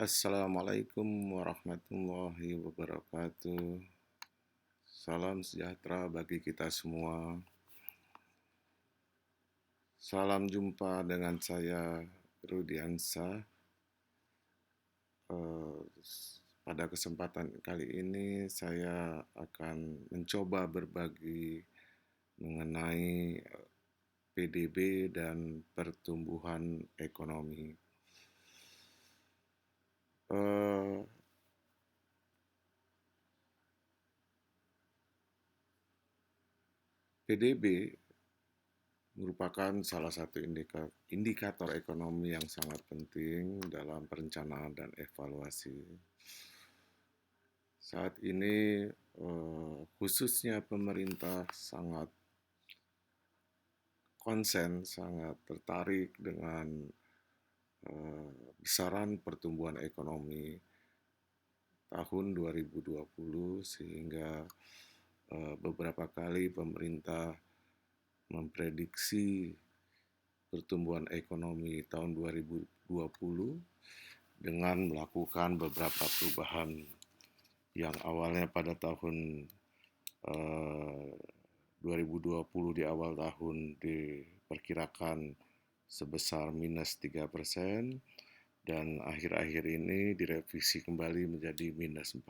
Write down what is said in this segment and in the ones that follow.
Assalamualaikum warahmatullahi wabarakatuh. Salam sejahtera bagi kita semua. Salam jumpa dengan saya Rudiansa. Pada kesempatan kali ini saya akan mencoba berbagi mengenai PDB dan pertumbuhan ekonomi. PDB merupakan salah satu indikator ekonomi yang sangat penting dalam perencanaan dan evaluasi. Saat ini khususnya pemerintah sangat konsen, sangat tertarik dengan besaran pertumbuhan ekonomi tahun 2020 sehingga beberapa kali pemerintah memprediksi pertumbuhan ekonomi tahun 2020 dengan melakukan beberapa perubahan yang awalnya pada tahun 2020 di awal tahun diperkirakan sebesar minus 3% dan akhir-akhir ini direvisi kembali menjadi minus 4%.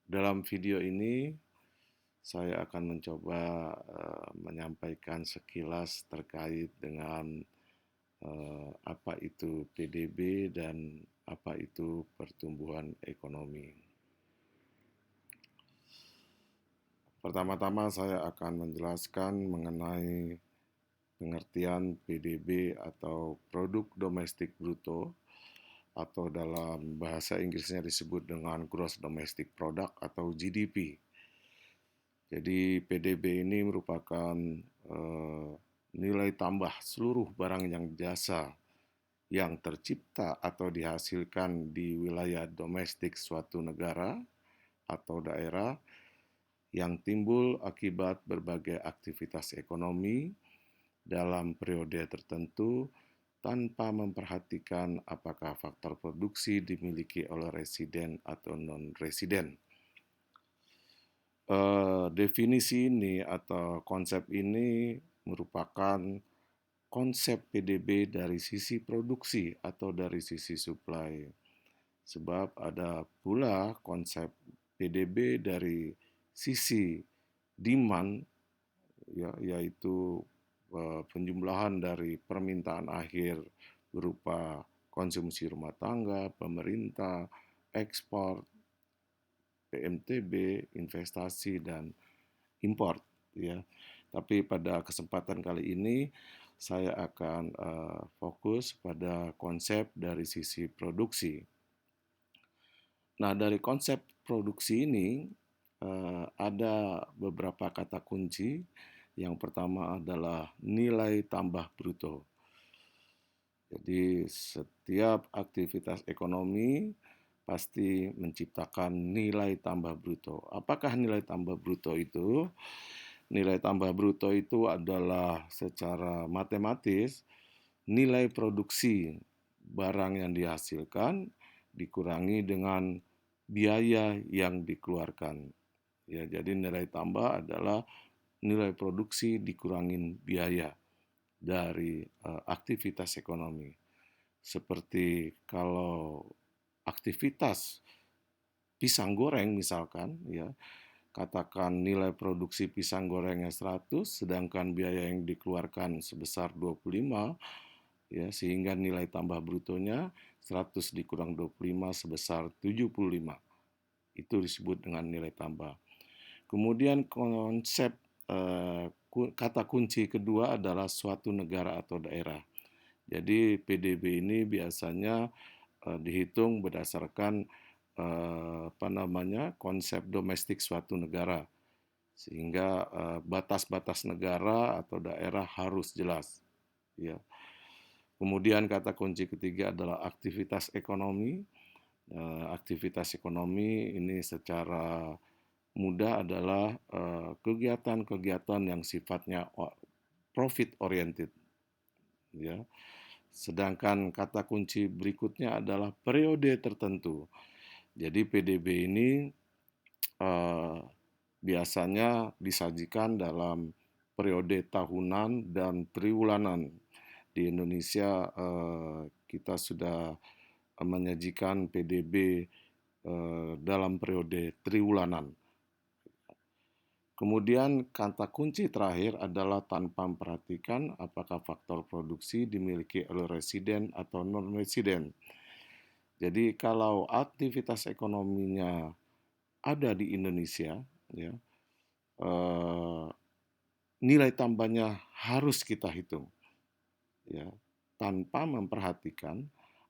Dalam video ini saya akan mencoba menyampaikan sekilas terkait dengan apa itu PDB dan apa itu pertumbuhan ekonomi. Pertama-tama saya akan menjelaskan mengenai pengertian PDB atau produk domestik bruto atau dalam bahasa Inggrisnya disebut dengan gross domestic product atau GDP. Jadi PDB ini merupakan nilai tambah seluruh barang yang jasa yang tercipta atau dihasilkan di wilayah domestik suatu negara atau daerah yang timbul akibat berbagai aktivitas ekonomi dalam periode tertentu tanpa memperhatikan apakah faktor produksi dimiliki oleh residen atau non-residen. Definisi ini atau konsep ini merupakan konsep PDB dari sisi produksi atau dari sisi supply. Sebab ada pula konsep PDB dari sisi demand, ya, yaitu penjumlahan dari permintaan akhir berupa konsumsi rumah tangga, pemerintah, ekspor, PMTB, investasi, dan import. Ya. Tapi pada kesempatan kali ini saya akan fokus pada konsep dari sisi produksi. Nah, dari konsep produksi ini ada beberapa kata kunci. Yang pertama adalah nilai tambah bruto. Jadi setiap aktivitas ekonomi pasti menciptakan nilai tambah bruto. Apakah nilai tambah bruto itu? Nilai tambah bruto itu adalah secara matematis nilai produksi barang yang dihasilkan dikurangi dengan biaya yang dikeluarkan. Ya, jadi nilai tambah adalah nilai produksi dikurangin biaya dari aktivitas ekonomi. Seperti kalau aktivitas pisang goreng misalkan, ya, katakan nilai produksi pisang gorengnya 100, sedangkan biaya yang dikeluarkan sebesar 25, ya, sehingga nilai tambah brutonya 100 dikurang 25 sebesar 75. Itu disebut dengan nilai tambah. Kemudian konsep kata kunci kedua adalah suatu negara atau daerah. Jadi PDB ini biasanya dihitung berdasarkan konsep domestik suatu negara, sehingga batas-batas negara atau daerah harus jelas. Ya. Kemudian kata kunci ketiga adalah aktivitas ekonomi. Aktivitas ekonomi ini secara mudah adalah kegiatan-kegiatan yang sifatnya profit oriented. ya. Sedangkan kata kunci berikutnya adalah periode tertentu. Jadi PDB ini eh, biasanya disajikan dalam periode tahunan dan triwulanan. Di Indonesia kita sudah menyajikan PDB dalam periode triwulanan. Kemudian kata kunci terakhir adalah tanpa memperhatikan apakah faktor produksi dimiliki oleh residen atau non-residen. Jadi kalau aktivitas ekonominya ada di Indonesia, ya, eh, nilai tambahnya harus kita hitung, ya, tanpa memperhatikan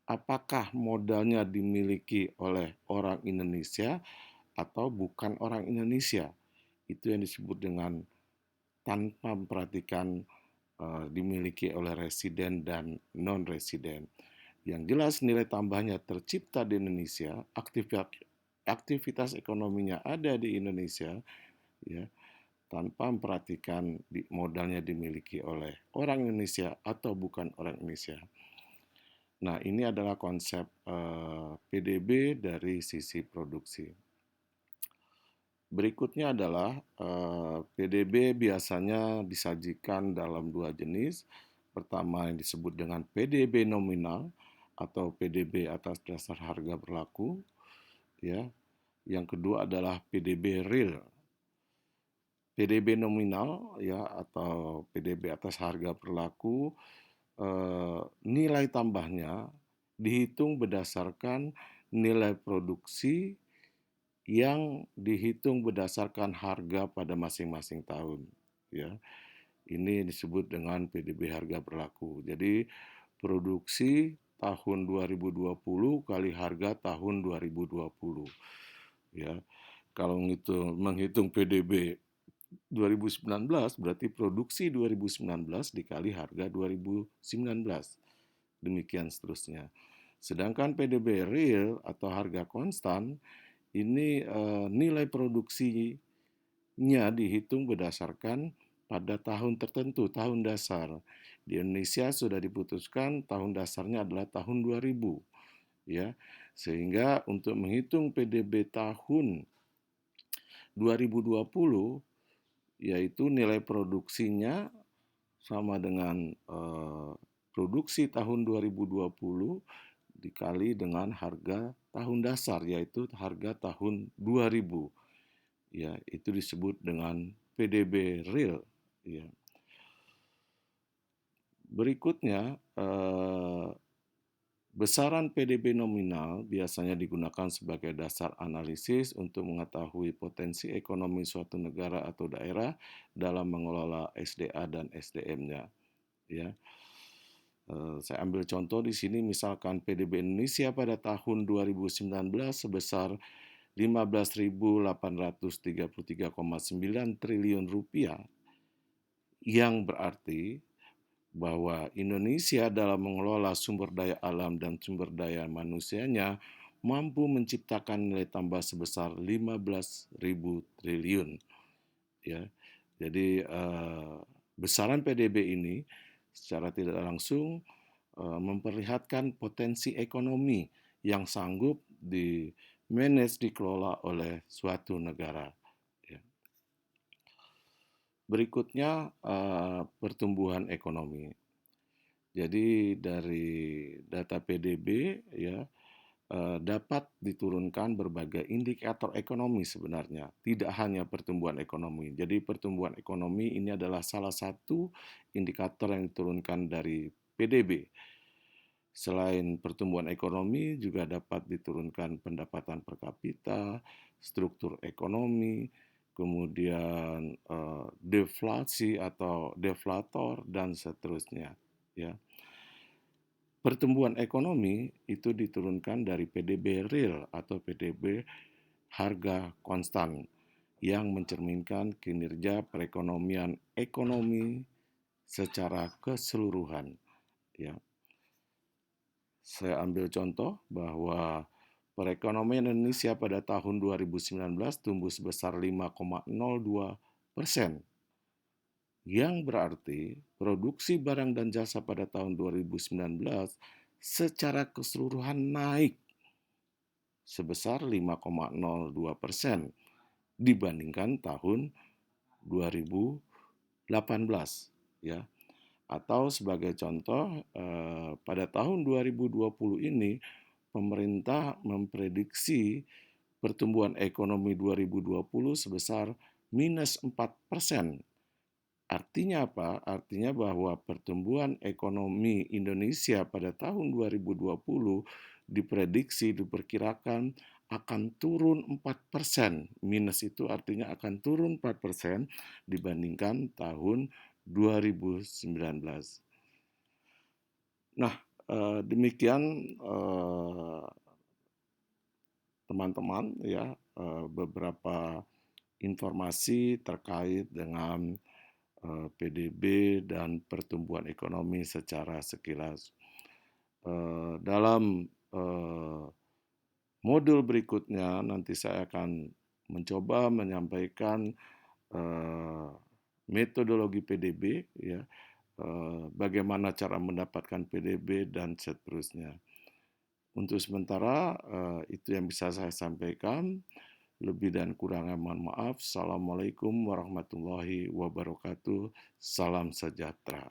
apakah modalnya dimiliki oleh orang Indonesia atau bukan orang Indonesia. Itu yang disebut dengan tanpa memperhatikan dimiliki oleh residen dan non-residen. Yang jelas nilai tambahnya tercipta di Indonesia, aktivitas ekonominya ada di Indonesia, ya, tanpa memperhatikan modalnya dimiliki oleh orang Indonesia atau bukan orang Indonesia. Nah, ini adalah konsep PDB dari sisi produksi. Berikutnya adalah PDB biasanya disajikan dalam dua jenis. Pertama yang disebut dengan PDB nominal atau PDB atas dasar harga berlaku, ya. Yang kedua adalah PDB real. PDB nominal, ya, atau PDB atas harga berlaku, nilai tambahnya dihitung berdasarkan nilai produksi yang dihitung berdasarkan harga pada masing-masing tahun, ya. Ini disebut dengan PDB harga berlaku. Jadi produksi tahun 2020 kali harga tahun 2020, ya. Kalau menghitung PDB 2019 berarti produksi 2019 dikali harga 2019. Demikian seterusnya. Sedangkan PDB real atau harga konstan ini nilai produksinya dihitung berdasarkan pada tahun tertentu, tahun dasar. Di Indonesia sudah diputuskan tahun dasarnya adalah tahun 2000, ya. Sehingga untuk menghitung PDB tahun 2020 yaitu nilai produksinya sama dengan produksi tahun 2020 dikali dengan harga tahun dasar yaitu harga tahun 2000, ya, itu disebut dengan PDB real, ya. Berikutnya besaran PDB nominal biasanya digunakan sebagai dasar analisis untuk mengetahui potensi ekonomi suatu negara atau daerah dalam mengelola SDA dan SDM-nya, ya. Saya ambil contoh di sini misalkan PDB Indonesia pada tahun 2019 sebesar 15.833,9 triliun rupiah, yang berarti bahwa Indonesia dalam mengelola sumber daya alam dan sumber daya manusianya mampu menciptakan nilai tambah sebesar 15.000 triliun, ya. Jadi besaran PDB ini secara tidak langsung memperlihatkan potensi ekonomi yang sanggup dikelola oleh suatu negara, ya. Berikutnya pertumbuhan ekonomi. Jadi dari data PDB, ya, dapat diturunkan berbagai indikator ekonomi sebenarnya, tidak hanya pertumbuhan ekonomi. Jadi pertumbuhan ekonomi ini adalah salah satu indikator yang diturunkan dari PDB. Selain pertumbuhan ekonomi juga dapat diturunkan pendapatan per kapita, struktur ekonomi, kemudian deflasi atau deflator dan seterusnya, ya. Pertumbuhan ekonomi itu diturunkan dari PDB real atau PDB harga konstan yang mencerminkan kinerja perekonomian ekonomi secara keseluruhan, ya. Saya ambil contoh bahwa perekonomian Indonesia pada tahun 2019 tumbuh sebesar 5,02%, yang berarti produksi barang dan jasa pada tahun 2019 secara keseluruhan naik sebesar 5,02% dibandingkan tahun 2018, ya. Atau sebagai contoh, pada tahun 2020 ini pemerintah memprediksi pertumbuhan ekonomi 2020 sebesar -4%. Artinya apa? Artinya bahwa pertumbuhan ekonomi Indonesia pada tahun 2020 diprediksi, diperkirakan akan turun 4%. Minus itu artinya akan turun 4% dibandingkan tahun 2019. Nah, demikian teman-teman ya, beberapa informasi terkait dengan PDB dan pertumbuhan ekonomi secara sekilas. Dalam modul berikutnya nanti saya akan mencoba menyampaikan metodologi PDB, ya, bagaimana cara mendapatkan PDB dan seterusnya. Untuk sementara itu yang bisa saya sampaikan. Lebih dan kurangnya mohon maaf. Assalamualaikum warahmatullahi wabarakatuh. Salam sejahtera.